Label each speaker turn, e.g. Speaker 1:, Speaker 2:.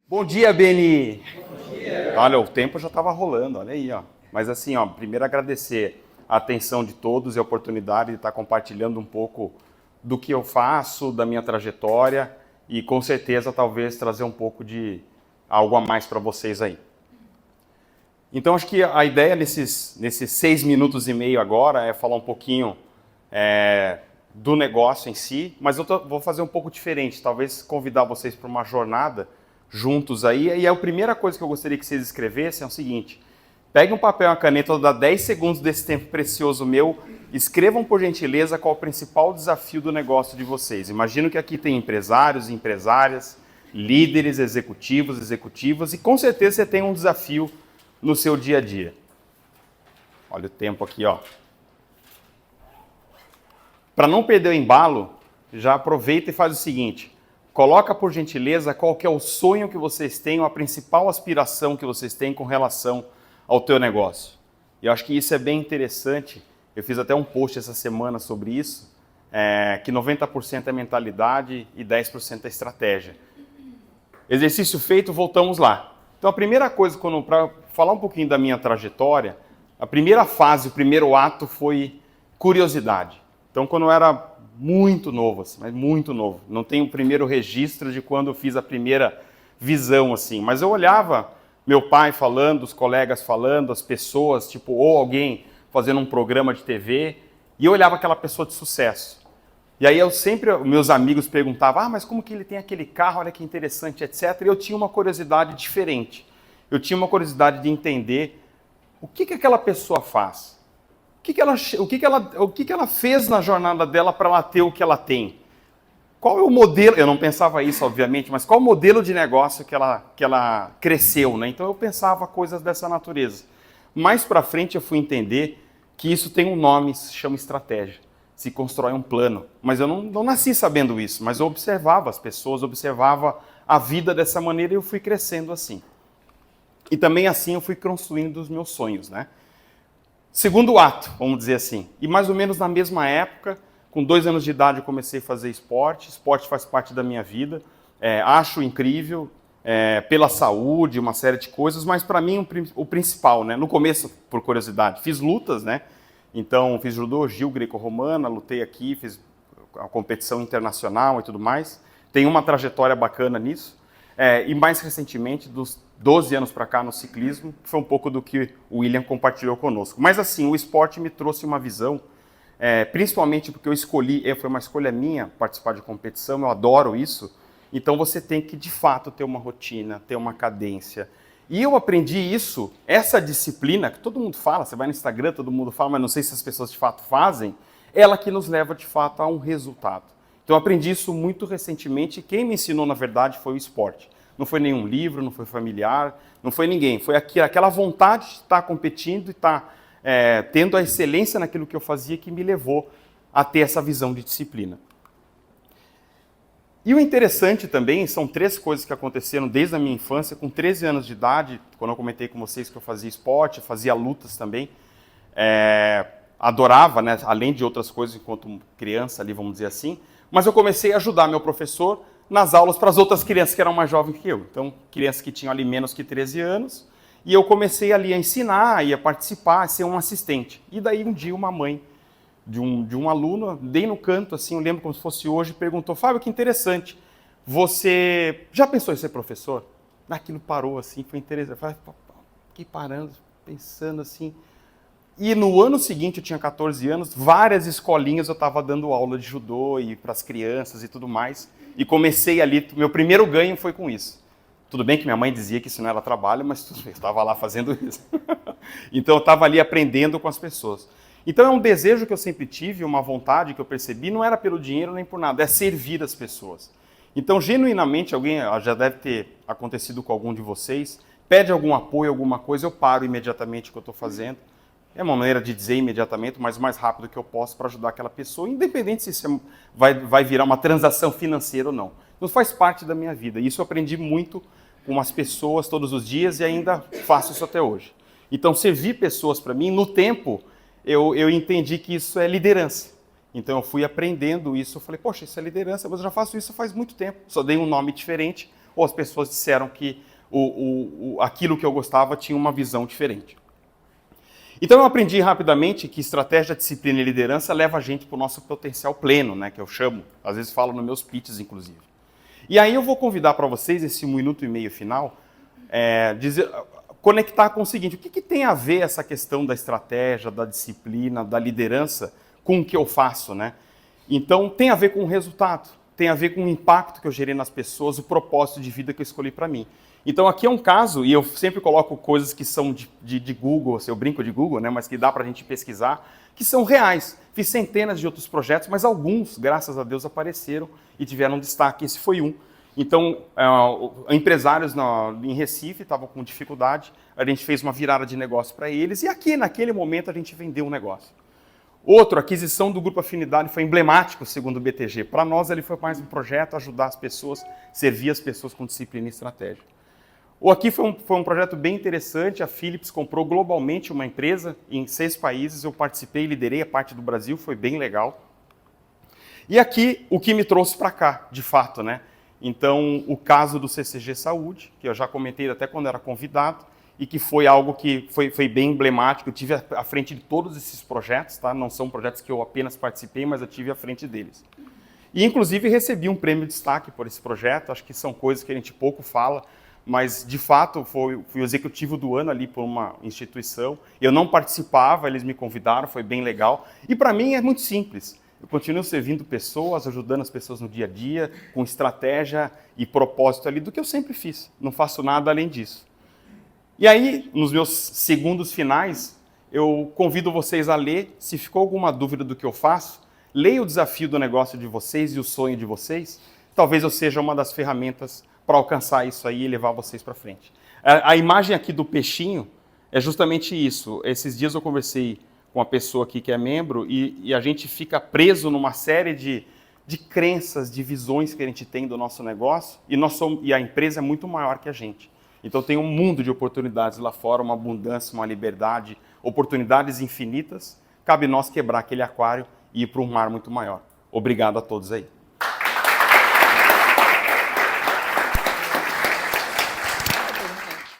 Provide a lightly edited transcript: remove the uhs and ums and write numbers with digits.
Speaker 1: Bom dia, Beni! Bom dia! Olha, o tempo já estava rolando, olha aí, ó. Mas assim, ó, primeiro agradecer a atenção de todos e a oportunidade de estar compartilhando um pouco do que eu faço, da minha trajetória e com certeza talvez trazer um pouco de algo a mais para vocês aí. Então acho que a ideia nesses 6 minutos e meio agora é falar um pouquinho do negócio em si, mas eu vou fazer um pouco diferente, talvez convidar vocês para uma jornada juntos aí, e a primeira coisa que eu gostaria que vocês escrevessem é o seguinte: peguem um papel e uma caneta, vou dar 10 segundos desse tempo precioso meu, escrevam por gentileza qual é o principal desafio do negócio de vocês. Imagino que aqui tem empresários e empresárias, líderes, executivos, executivas, e com certeza você tem um desafio no seu dia a dia. Olha o tempo aqui, ó. Para não perder o embalo, já aproveita e faz o seguinte: coloca por gentileza qual que é o sonho que vocês têm, a principal aspiração que vocês têm com relação ao teu negócio. E eu acho que isso é bem interessante. Eu fiz até um post essa semana sobre isso, que 90% é mentalidade e 10% é estratégia. Exercício feito, voltamos lá. Então a primeira coisa, para falar um pouquinho da minha trajetória, a primeira fase, o primeiro ato foi curiosidade. Então quando eu era muito novo, assim, mas muito novo, não tenho o primeiro registro de quando eu fiz a primeira visão, assim, mas eu olhava meu pai falando, os colegas falando, as pessoas, tipo, ou alguém fazendo um programa de TV, e eu olhava aquela pessoa de sucesso. E aí meus amigos perguntavam, mas como que ele tem aquele carro, olha que interessante, etc. E eu tinha uma curiosidade diferente. Eu tinha uma curiosidade de entender o que aquela pessoa faz. O que ela fez na jornada dela para ela ter o que ela tem? Qual é o modelo? Eu não pensava isso, obviamente, mas qual o modelo de negócio que ela cresceu, né? Então eu pensava coisas dessa natureza. Mais para frente eu fui entender que isso tem um nome, se chama estratégia. Se constrói um plano. Mas eu não nasci sabendo isso, mas eu observava as pessoas, observava a vida dessa maneira e eu fui crescendo assim. E também assim eu fui construindo os meus sonhos, né? Segundo ato, vamos dizer assim. E mais ou menos na mesma época, com 2 anos de idade eu comecei a fazer esporte. Esporte faz parte da minha vida. Acho incrível, pela saúde, uma série de coisas, mas para mim o principal, né? No começo, por curiosidade, fiz lutas, né? Então fiz judô, Gil, greco-romana, lutei aqui, fiz a competição internacional e tudo mais. Tenho uma trajetória bacana nisso. E mais recentemente, dos 12 anos para cá no ciclismo, que foi um pouco do que o William compartilhou conosco. Mas assim, o esporte me trouxe uma visão, principalmente porque eu escolhi, foi uma escolha minha participar de competição, eu adoro isso. Então você tem que de fato ter uma rotina, ter uma cadência. E eu aprendi isso, essa disciplina, que todo mundo fala, você vai no Instagram, todo mundo fala, mas não sei se as pessoas de fato fazem, ela que nos leva de fato a um resultado. Então eu aprendi isso muito recentemente e quem me ensinou, na verdade, foi o esporte. Não foi nenhum livro, não foi familiar, não foi ninguém. Foi aquela vontade de estar competindo e estar tendo a excelência naquilo que eu fazia que me levou a ter essa visão de disciplina. E o interessante também, são 3 coisas que aconteceram desde a minha infância, com 13 anos de idade, quando eu comentei com vocês que eu fazia esporte, fazia lutas também, adorava, né, além de outras coisas, enquanto criança ali, vamos dizer assim, mas eu comecei a ajudar meu professor nas aulas para as outras crianças que eram mais jovens que eu. Então, crianças que tinham ali menos que 13 anos, e eu comecei ali a ensinar, a participar, a ser um assistente. E daí um dia uma mãe de um aluno, dei no canto, assim, eu lembro como se fosse hoje, perguntou, Fábio, que interessante, você já pensou em ser professor? Aquilo parou assim, foi interessante. Eu fiquei parando, pensando assim. E no ano seguinte, eu tinha 14 anos, várias escolinhas eu estava dando aula de judô e para as crianças e tudo mais. E comecei ali, meu primeiro ganho foi com isso. Tudo bem que minha mãe dizia que isso não era trabalho, mas eu estava lá fazendo isso. Então eu estava ali aprendendo com as pessoas. Então é um desejo que eu sempre tive, uma vontade que eu percebi, não era pelo dinheiro nem por nada, é servir as pessoas. Então, genuinamente, alguém, já deve ter acontecido com algum de vocês, pede algum apoio, alguma coisa, eu paro imediatamente o que eu estou fazendo. É uma maneira de dizer imediatamente, mas o mais rápido que eu posso para ajudar aquela pessoa, independente se isso vai virar uma transação financeira ou não. Isso faz parte da minha vida. Isso eu aprendi muito com as pessoas todos os dias e ainda faço isso até hoje. Então, servir pessoas para mim, no tempo, eu entendi que isso é liderança. Então eu fui aprendendo isso, eu falei, poxa, isso é liderança, mas eu já faço isso faz muito tempo. Só dei um nome diferente, ou as pessoas disseram que aquilo que eu gostava tinha uma visão diferente. Então eu aprendi rapidamente que estratégia, disciplina e liderança leva a gente para o nosso potencial pleno, né, que eu chamo, às vezes falo nos meus pitches, inclusive. E aí eu vou convidar para vocês, esse 1 minuto e meio final, conectar com o seguinte: o que tem a ver essa questão da estratégia, da disciplina, da liderança com o que eu faço, né? Então tem a ver com o resultado, tem a ver com o impacto que eu gerei nas pessoas, o propósito de vida que eu escolhi para mim. Então aqui é um caso, e eu sempre coloco coisas que são de Google, assim, eu brinco de Google, né, mas que dá para a gente pesquisar, que são reais. Fiz centenas de outros projetos, mas alguns, graças a Deus, apareceram e tiveram destaque. Esse foi um. Então, empresários em Recife estavam com dificuldade, a gente fez uma virada de negócio para eles, e aqui, naquele momento, a gente vendeu um negócio. Outro, a aquisição do Grupo Afinidade foi emblemático, segundo o BTG. Para nós, ele foi mais um projeto, ajudar as pessoas, servir as pessoas com disciplina e estratégia. Ou aqui foi um projeto bem interessante, a Philips comprou globalmente uma empresa em 6 países, eu participei e liderei a parte do Brasil, foi bem legal. E aqui, o que me trouxe para cá, de fato, né? Então, o caso do CCG Saúde, que eu já comentei até quando era convidado, e que foi algo que foi bem emblemático, eu tive à frente de todos esses projetos, tá? Não são projetos que eu apenas participei, mas eu tive à frente deles. E, inclusive, recebi um prêmio de destaque por esse projeto, acho que são coisas que a gente pouco fala, mas, de fato, fui o executivo do ano ali por uma instituição. Eu não participava, eles me convidaram, foi bem legal. E, para mim, é muito simples. Eu continuo servindo pessoas, ajudando as pessoas no dia a dia, com estratégia e propósito ali do que eu sempre fiz. Não faço nada além disso. E aí, nos meus segundos finais, eu convido vocês a ler. Se ficou alguma dúvida do que eu faço, leia o desafio do negócio de vocês e o sonho de vocês. Talvez eu seja uma das ferramentas para alcançar isso aí e levar vocês para frente. A imagem aqui do peixinho é justamente isso. Esses dias eu conversei com uma pessoa aqui que é membro e a gente fica preso numa série de crenças, de visões que a gente tem do nosso negócio e a empresa é muito maior que a gente. Então tem um mundo de oportunidades lá fora, uma abundância, uma liberdade, oportunidades infinitas. Cabe nós quebrar aquele aquário e ir para um mar muito maior. Obrigado a todos aí.